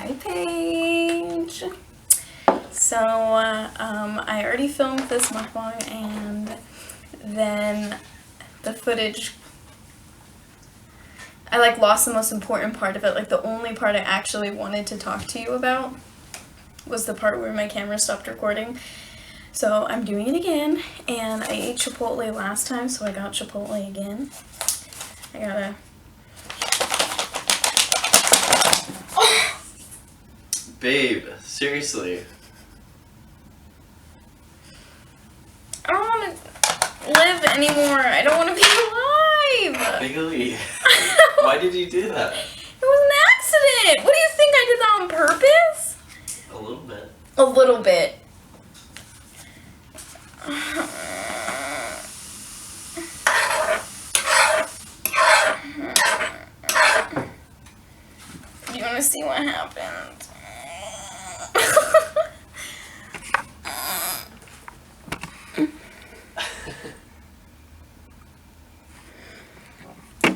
Hi, Paige. So, I already filmed this mukbang, and then the footage, I lost the most important part of it. The only part I actually wanted to talk to you about was the part where my camera stopped recording. So I'm doing it again, and I ate Chipotle last time, so I got Chipotle again. I gotta... Oh! Babe, seriously. I don't want to live anymore. I don't want to be alive. Bailey, why did you do that? It was an accident. What do you think? I did that on purpose? A little bit. A little bit. You want to see what happened?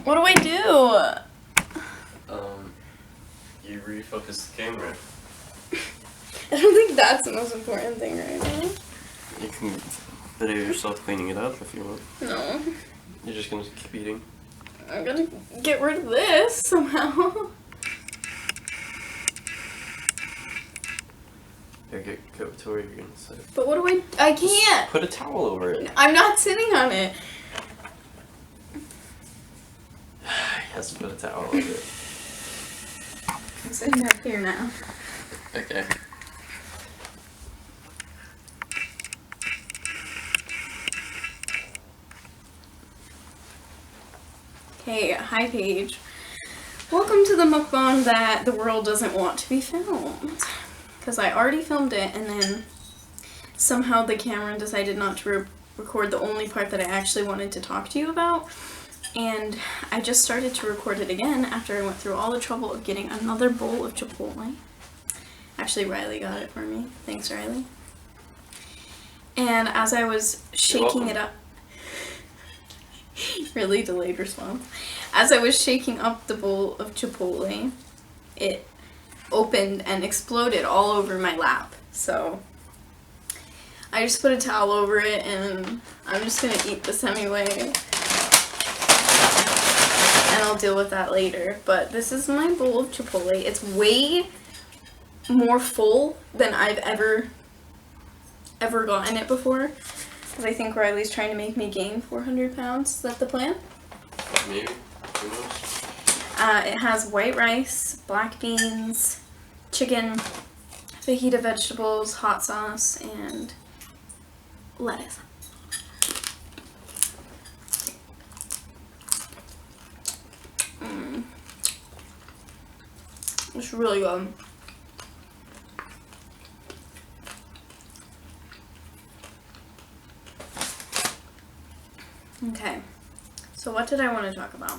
What do I do? You refocus the camera. I don't think that's the most important thing right now. You can video yourself cleaning it up if you want. No. You're just gonna keep eating. I'm gonna get rid of this somehow. Yeah, go to where you're gonna sit. But what do I can't! Put a towel over it. I'm not sitting on it. He has to put a towel over it. I'm sitting up here now. Okay. Hey, hi Paige. Welcome to the mukbang that the world doesn't want to be filmed. Because I already filmed it, and then somehow the camera decided not to record the only part that I actually wanted to talk to you about. And I just started to record it again after I went through all the trouble of getting another bowl of Chipotle. Actually, Riley got it for me. Thanks, Riley. And as I was shaking it up... Really delayed response. As I was shaking up the bowl of Chipotle, it opened and exploded all over my lap. So I just put a towel over it, and I'm just gonna eat this anyway. And I'll deal with that later. But this is my bowl of Chipotle. It's way more full than I've ever gotten it before. Because I think Riley's trying to make me gain 400 pounds. Is that the plan? Maybe. Who knows? It has white rice, black beans, chicken, fajita vegetables, hot sauce, and lettuce. It's really good. Okay, so what did I want to talk about?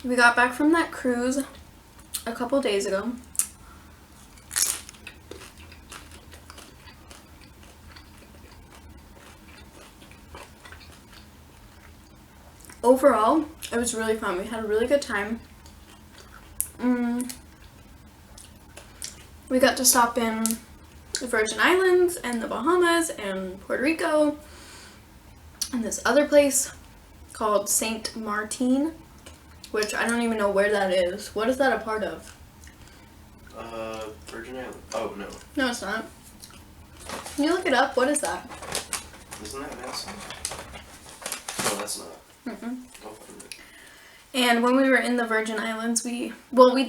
We got back from that cruise a couple days ago. Overall, it was really fun. We had a really good time. We got to stop in the Virgin Islands and the Bahamas and Puerto Rico and this other place called Saint Martin, which I don't even know where that is. What is that a part of? Virgin Islands. Oh, no. No, it's not. Can you look it up? What is that? Isn't that Nassau? No, that's not. Mm-mm. I'll find it. And when we were in the Virgin Islands, we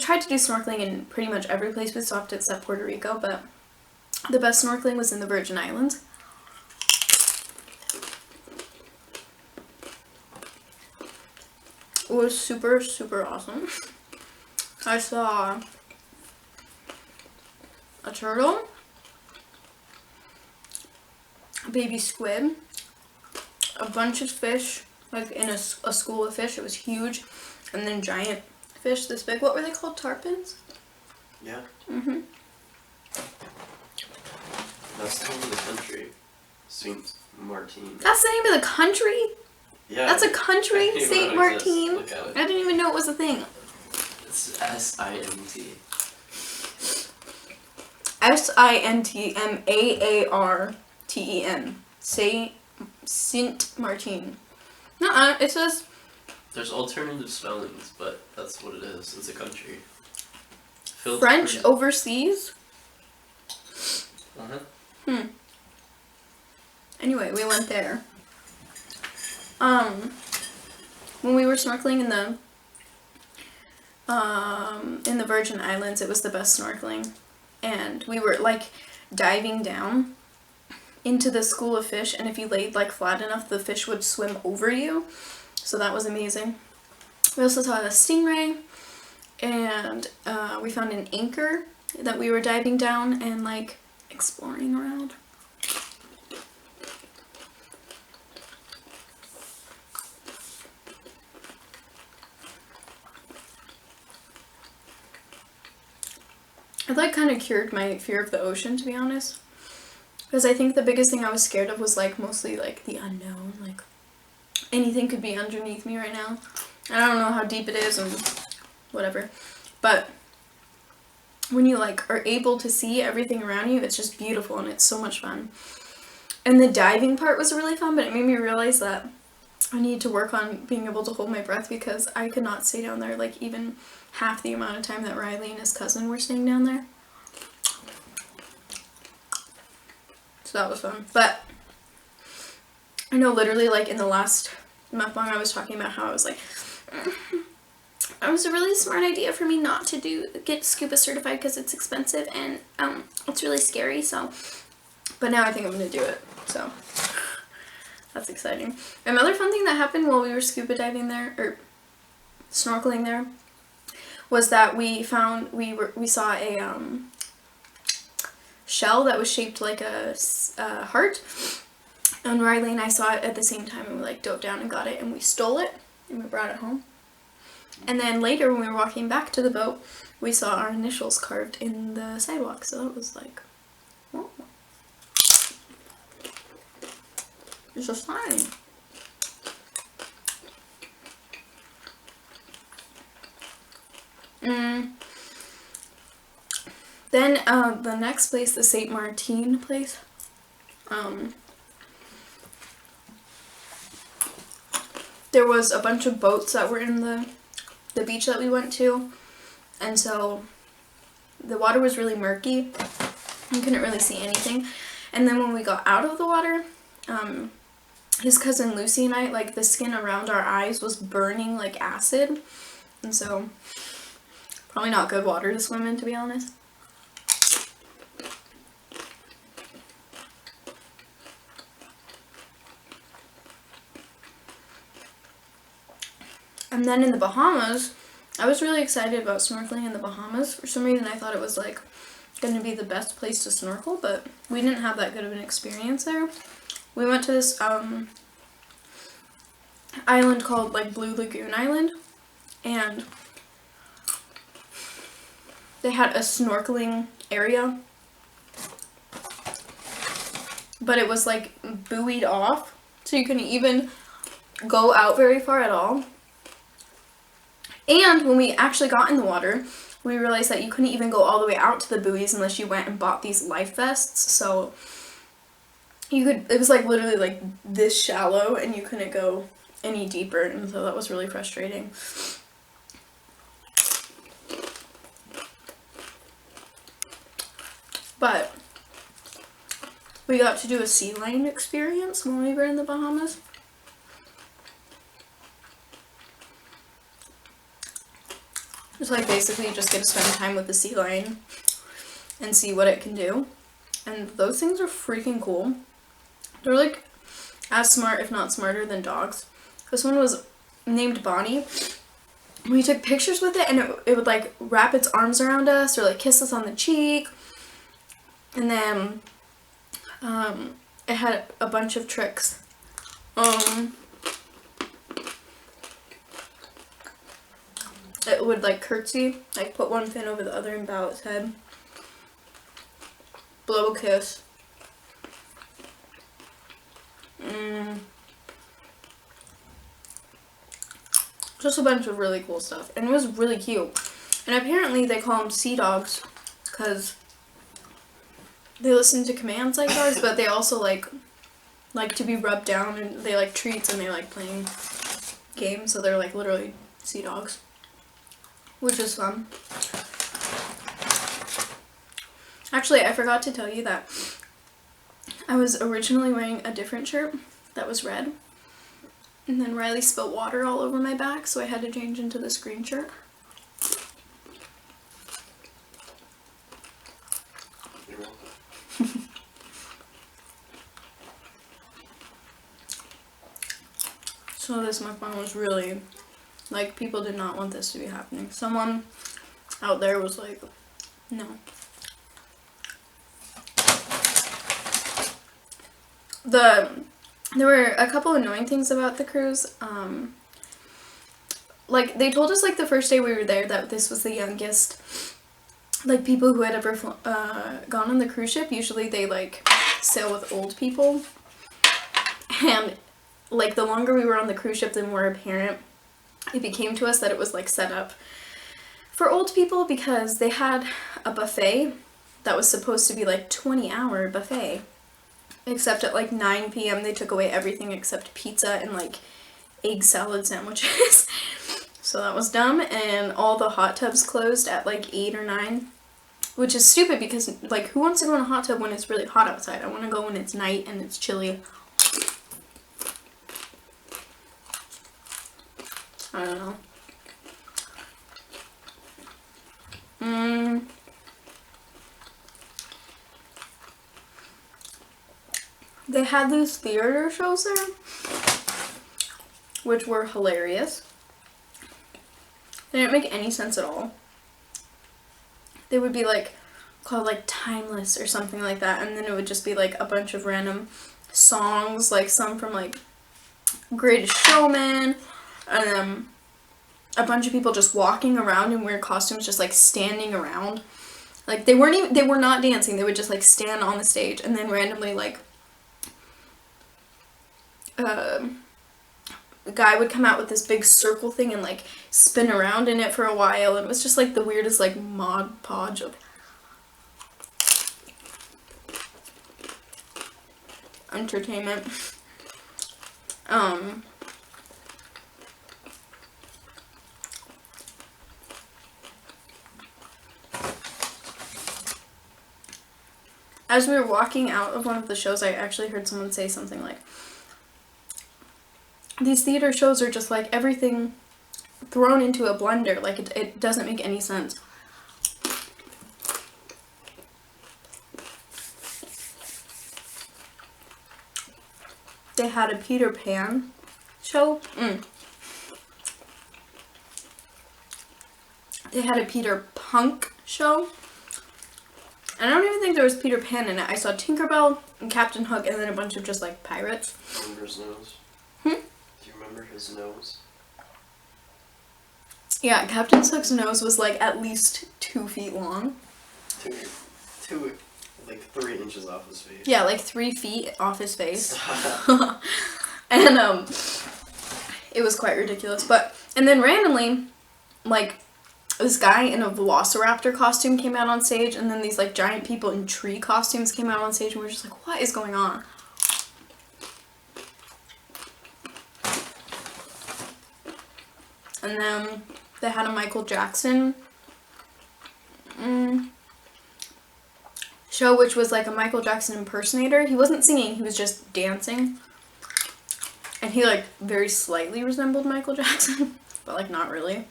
tried to do snorkeling in pretty much every place we stopped except Puerto Rico, but the best snorkeling was in the Virgin Islands. It was super, super awesome. I saw a turtle, a baby squid, a bunch of fish, in a school of fish. It was huge. And then giant fish this big. What were they called? Tarpons? Yeah. Mm-hmm. That's the name of the country. Saint Martin. That's the name of the country? Yeah. That's a country? Saint Martin? Look at it. I didn't even know it was a thing. It's S-I-N-T. Sintmaarten. Saint Martin. Nuh-uh, it says There's alternative spellings, but that's what it is. It's a country. French overseas. Anyway, we went there. When we were snorkeling in the Virgin Islands, it was the best snorkeling, and we were like diving down into the school of fish, and if you laid like flat enough, the fish would swim over you. So that was amazing. We also saw a stingray, and we found an anchor that we were diving down and like exploring around. It like kind of cured my fear of the ocean, to be honest. Because I think the biggest thing I was scared of was like mostly like the unknown. Like anything could be underneath me right now. And I don't know how deep it is and whatever. But when you like are able to see everything around you, it's just beautiful and it's so much fun. And the diving part was really fun, but it made me realize that I need to work on being able to hold my breath, because I could not stay down there like even half the amount of time that Riley and his cousin were staying down there. So that was fun. But I know literally like in the last mukbang I was talking about how I was like, it was a really smart idea for me not to get scuba certified because it's expensive and it's really scary. So, but now I think I'm gonna do it. So that's exciting. Another fun thing that happened while we were scuba diving there or snorkeling there was that we saw a shell that was shaped like a heart, and Riley and I saw it at the same time, and we like dove down and got it, and we stole it and we brought it home. And then later when we were walking back to the boat, we saw our initials carved in the sidewalk, so that was like, oh, it's a sign. Then the next place, the Saint Martin place, there was a bunch of boats that were in the beach that we went to, and so the water was really murky. You couldn't really see anything. And then when we got out of the water, his cousin Lucy and I, like the skin around our eyes was burning like acid, and so probably not good water to swim in, to be honest. And then in the Bahamas, I was really excited about snorkeling in the Bahamas. For some reason, I thought it was like going to be the best place to snorkel, but we didn't have that good of an experience there. We went to this island called like Blue Lagoon Island, and they had a snorkeling area, but it was like buoyed off, so you couldn't even go out very far at all. And when we actually got in the water, we realized that you couldn't even go all the way out to the buoys unless you went and bought these life vests. So it was like literally like this shallow, and you couldn't go any deeper, and so that was really frustrating. But we got to do a sea lion experience when we were in the Bahamas. It's like basically you just get to spend time with the sea lion and see what it can do. And those things are freaking cool. They're like as smart, if not smarter, than dogs. This one was named Bonnie. We took pictures with it, and it would like wrap its arms around us or like kiss us on the cheek. And then it had a bunch of tricks. It would like curtsy, like put one fin over the other and bow its head. Blow a kiss. Just a bunch of really cool stuff. And it was really cute. And apparently they call them sea dogs because they listen to commands like dogs, but they also like to be rubbed down, and they like treats, and they like playing games, so they're like literally sea dogs, which is fun. Actually, I forgot to tell you that I was originally wearing a different shirt that was red, and then Riley spilled water all over my back, so I had to change into this green shirt. You're welcome. So this mukbang was really, like, people did not want this to be happening. Someone out there was like, no. There were a couple annoying things about the cruise. Like, they told us, like, the first day we were there that this was the youngest, like, people who had ever gone on the cruise ship. Usually they, like, sail with old people. And, like, the longer we were on the cruise ship, the more apparent it became to us that it was, like, set up for old people, because they had a buffet that was supposed to be, like, 20-hour buffet. Except at, like, 9 p.m. they took away everything except pizza and, like, egg salad sandwiches. So that was dumb. And all the hot tubs closed at, like, 8 or 9. Which is stupid because, like, who wants to go in a hot tub when it's really hot outside? I want to go when it's night and it's chilly. I don't know. They had these theater shows there, which were hilarious. They didn't make any sense at all. They would be like called like Timeless or something like that, and then it would just be like a bunch of random songs, like some from like Greatest Showman, and then a bunch of people just walking around in weird costumes, just like standing around. Like they were not dancing, they would just like stand on the stage, and then randomly like a guy would come out with this big circle thing and like spin around in it for a while, and it was just like the weirdest like mod podge of entertainment. As we were walking out of one of the shows, I actually heard someone say something like, these theater shows are just like everything thrown into a blender, like it doesn't make any sense. They had a Peter Pan show. They had a Peter Punk show. And I don't even think there was Peter Pan in it. I saw Tinkerbell and Captain Hook and then a bunch of just like pirates. Do you remember his nose? Do you remember his nose? Yeah, Captain Hook's nose was like at least 2 feet long. Two, like 3 inches off his face. Yeah, like 3 feet off his face. And it was quite ridiculous. And then randomly, like, this guy in a velociraptor costume came out on stage, and then these like giant people in tree costumes came out on stage, and we were just like, what is going on? And then they had a Michael Jackson show, which was like a Michael Jackson impersonator. He wasn't singing, he was just dancing. And he like very slightly resembled Michael Jackson, but like not really.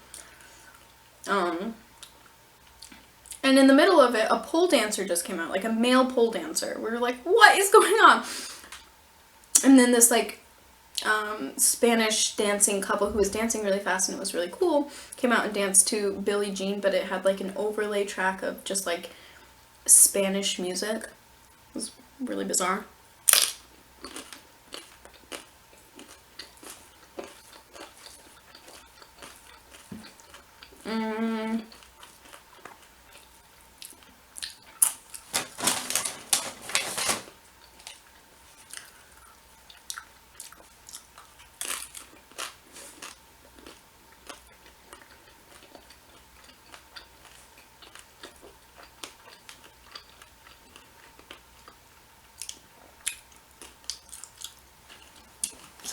And in the middle of it, a pole dancer just came out, like a male pole dancer. We were like, what is going on? And then this like Spanish dancing couple who was dancing really fast and it was really cool came out and danced to Billie Jean, but it had like an overlay track of just like Spanish music. It was really bizarre.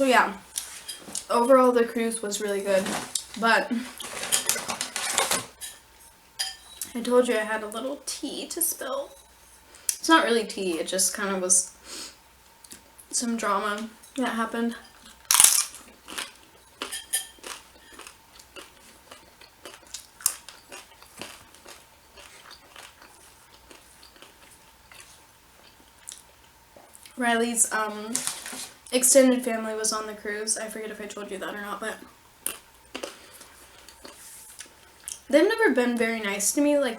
So yeah, overall the cruise was really good, but I told you I had a little tea to spill. It's not really tea, it just kind of was some drama that happened. Riley's extended family was on the cruise. I forget if I told you that or not, but they've never been very nice to me. Like,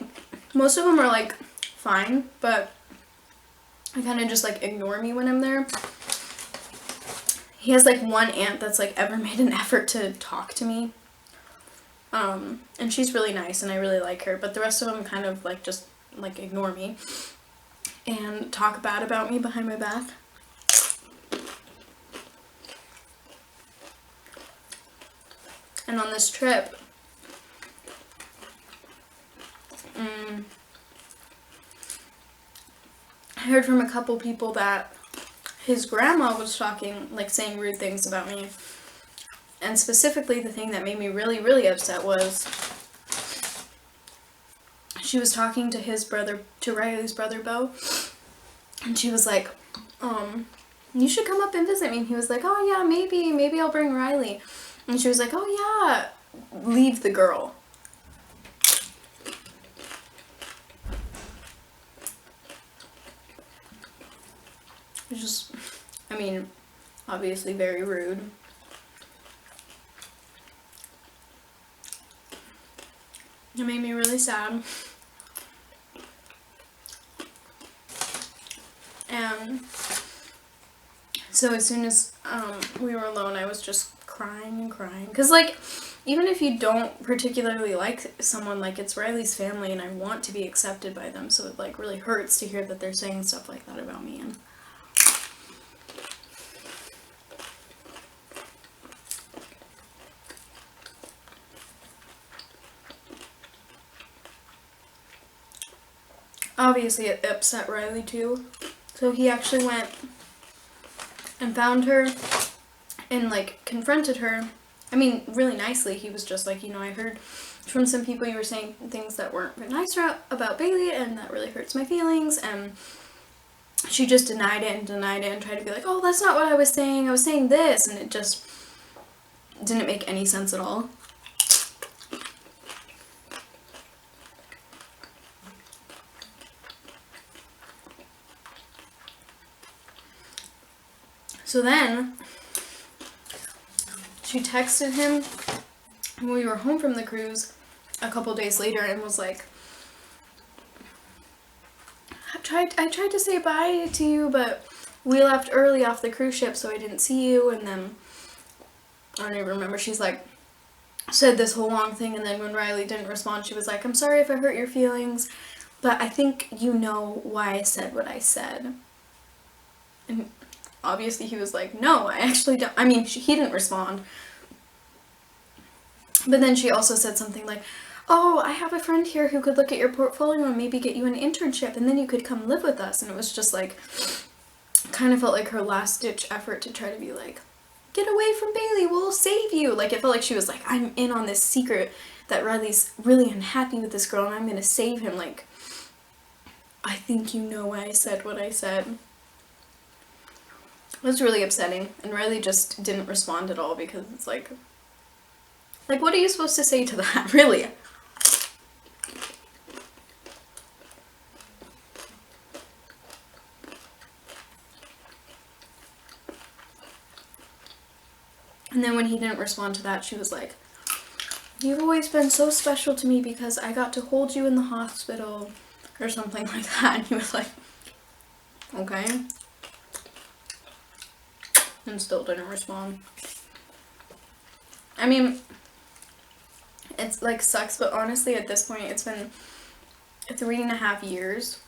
most of them are like fine, but I kind of just like ignore me when I'm there. He has like one aunt that's like ever made an effort to talk to me, and she's really nice and I really like her, but the rest of them kind of like just like ignore me and talk bad about me behind my back. And on this trip, I heard from a couple people that his grandma was talking, like saying rude things about me. And specifically the thing that made me really, really upset was she was talking to his brother, to Riley's brother, Beau, and she was like, you should come up and visit me. And he was like, oh yeah, maybe I'll bring Riley. And she was like, oh yeah, leave the girl. It's just, I mean, obviously very rude. It made me really sad. And so as soon as we were alone, I was just crying and crying. Because, like, even if you don't particularly like someone, like, it's Riley's family and I want to be accepted by them. So it, like, really hurts to hear that they're saying stuff like that about me. And obviously it upset Riley too. So he actually went and found her and like confronted her. I mean, really nicely. He was just like, I heard from some people you were saying things that weren't very nice about Bailey and that really hurts my feelings. And she just denied it and tried to be like, oh, that's not what I was saying. I was saying this. And it just didn't make any sense at all. So then, she texted him when we were home from the cruise a couple days later and was like, I tried to say bye to you, but we left early off the cruise ship, so I didn't see you. And then, I don't even remember, she's like, said this whole long thing, and then when Riley didn't respond, she was like, I'm sorry if I hurt your feelings, but I think you know why I said what I said. And obviously he was like, no, I actually don't. I mean, he didn't respond. But then she also said something like, oh, I have a friend here who could look at your portfolio and maybe get you an internship and then you could come live with us. And it was just like, kind of felt like her last ditch effort to try to be like, get away from Bailey, we'll save you. Like, it felt like she was like, I'm in on this secret that Riley's really unhappy with this girl and I'm going to save him. Like, I think you know why I said what I said. It was really upsetting, and Riley just didn't respond at all because it's like, what are you supposed to say to that, really? And then when he didn't respond to that, she was like, you've always been so special to me because I got to hold you in the hospital, or something like that. And he was like, okay. And still didn't respond. I mean, it's like sucks, but honestly at this point it's been 3.5 years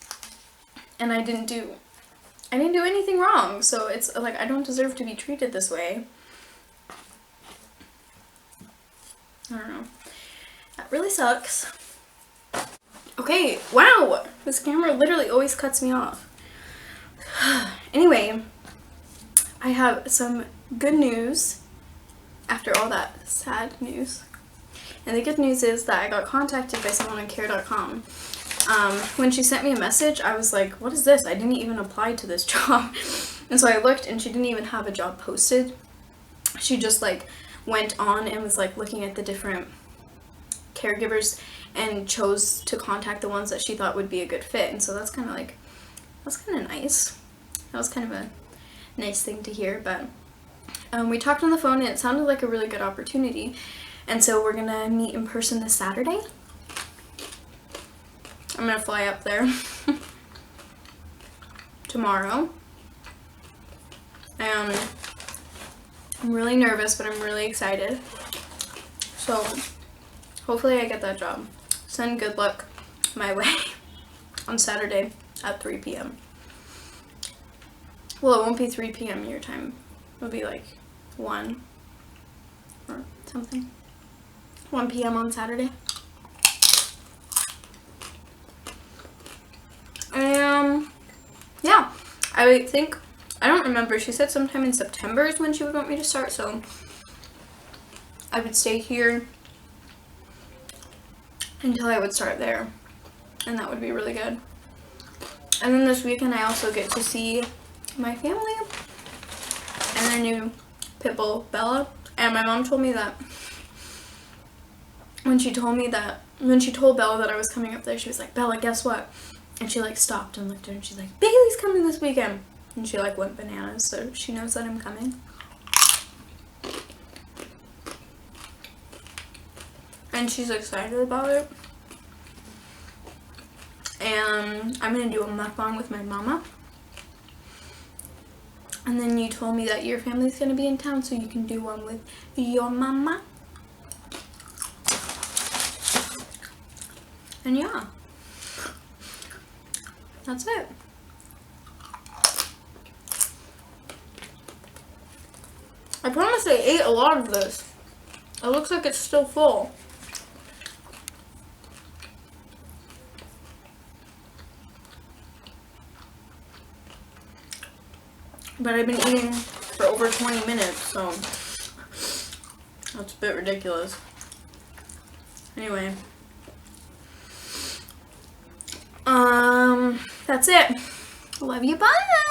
and I didn't do anything wrong, so it's like I don't deserve to be treated this way. I don't know. That really sucks. Okay, wow! This camera literally always cuts me off. Anyway, I have some good news after all that sad news. And the good news is that I got contacted by someone on care.com. When she sent me a message, I was like, what is this? I didn't even apply to this job. And so I looked, and she didn't even have a job posted. She just like went on and was like looking at the different caregivers and chose to contact the ones that she thought would be a good fit. And so that's kind of nice. That was kind of a nice thing to hear. But we talked on the phone, and it sounded like a really good opportunity. And so we're gonna meet in person this Saturday. I'm gonna fly up there tomorrow. And I'm really nervous, but I'm really excited. So hopefully I get that job. Send good luck my way on Saturday at 3 p.m. Well, it won't be 3 p.m. your time. It'll be like 1 or something. 1 p.m. on Saturday. Yeah, I think, I don't remember, she said sometime in September is when she would want me to start, so I would stay here until I would start there, and that would be really good. And then this weekend I also get to see my family and their new pit bull, Bella. And my mom told me that when she told Bella that I was coming up there, she was like, Bella, guess what? And she like stopped and looked at her, and she's like, Bailey's coming this weekend. And she like went bananas, so she knows that I'm coming. And she's excited about it. And I'm gonna do a mukbang with my mama. And then you told me that your family's gonna be in town, so you can do one with your mama. And yeah, that's it. I promise I ate a lot of this. It looks like it's still full. But I've been eating for over 20 minutes, so that's a bit ridiculous. Anyway. That's it. Love you, bye!